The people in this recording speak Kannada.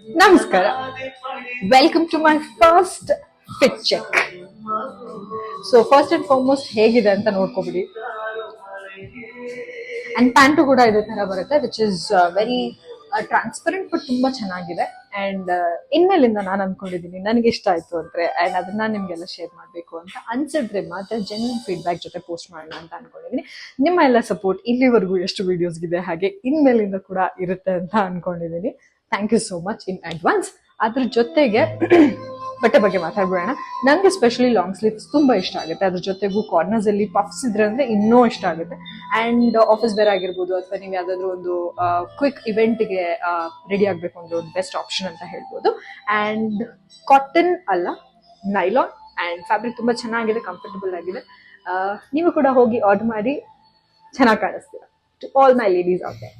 ನಮಸ್ಕಾರ, welcome to my first fit check. So first and foremost ಹೇಗಿದೆ ಅಂತ ನೋಡ್ಕೊಬಿಡಿ. ಅಂಡ್ ಪ್ಯಾಂಟು ಕೂಡ ಇದೇ ತರ ಬರುತ್ತೆ, which is very transparent but ತುಂಬಾ ಚೆನ್ನಾಗಿದೆ. ಅಂಡ್ ಇನ್ಮೇಲಿಂದ ನಾನು ಅನ್ಕೊಂಡಿದ್ದೀನಿ ನನಗೆ ಇಷ್ಟ ಆಯ್ತು ಅಂದ್ರೆ ಅಂಡ್ ಅದನ್ನ ನಿಮ್ಗೆಲ್ಲ ಶೇರ್ ಮಾಡಬೇಕು ಅಂತ ಅನ್ಸಿದ್ರೆ ಮಾತ್ರ ಜೆನ್ಯೂನ್ ಫೀಡ್ಬ್ಯಾಕ್ ಜೊತೆ ಪೋಸ್ಟ್ ಮಾಡೋಣ ಅಂತ ಅನ್ಕೊಂಡಿದ್ದೀನಿ. ನಿಮ್ಮ ಎಲ್ಲ ಸಪೋರ್ಟ್ ಇಲ್ಲಿವರೆಗೂ ಎಷ್ಟು ವಿಡಿಯೋಸ್ಗಿದೆ ಹಾಗೆ ಇನ್ಮೇಲಿಂದ ಕೂಡ ಇರುತ್ತೆ ಅಂತ ಅನ್ಕೊಂಡಿದ್ದೀನಿ. Thank you so much in advance. ಅದ್ರ ಜೊತೆಗೆ ಬಟ್ಟೆ ಬಗ್ಗೆ ಮಾತಾಡ್ಬಿಡೋಣ. ನನಗೆ ಸ್ಪೆಷಲಿ ಲಾಂಗ್ ಸ್ಲೀವ್ಸ್ ತುಂಬಾ ಇಷ್ಟ ಆಗುತ್ತೆ. ಅದ್ರ ಜೊತೆಗೂ ಕಾರ್ನರ್ಸ್ ಅಲ್ಲಿ ಪಫ್ಸ್ ಇದ್ರೆ ಅಂದ್ರೆ ಇನ್ನೂ ಇಷ್ಟ ಆಗುತ್ತೆ. ಅಂಡ್ ಆಫೀಸ್ ವೇರ್ ಆಗಿರ್ಬೋದು ಅಥವಾ ನೀವು ಯಾವ್ದಾದ್ರು ಒಂದು ಕ್ವಿಕ್ ಇವೆಂಟ್ಗೆ ರೆಡಿ ಆಗ್ಬೇಕು ಅಂದ್ರೆ ಒಂದು ಬೆಸ್ಟ್ ಆಪ್ಷನ್ ಅಂತ ಹೇಳ್ಬೋದು. ಅಂಡ್ ಕಾಟನ್ ಅಲ್ಲ, ನೈಲಾನ್ ಅಂಡ್ ಫ್ಯಾಬ್ರಿಕ್ ತುಂಬಾ ಚೆನ್ನಾಗಿದೆ, ಕಂಫರ್ಟಬಲ್ ಆಗಿದೆ. ನೀವು ಕೂಡ ಹೋಗಿ ಆರ್ಡರ್ ಮಾಡಿ, ಚೆನ್ನಾಗಿ ಕಾಣಿಸ್ತೀರಾ. To all my ladies out there.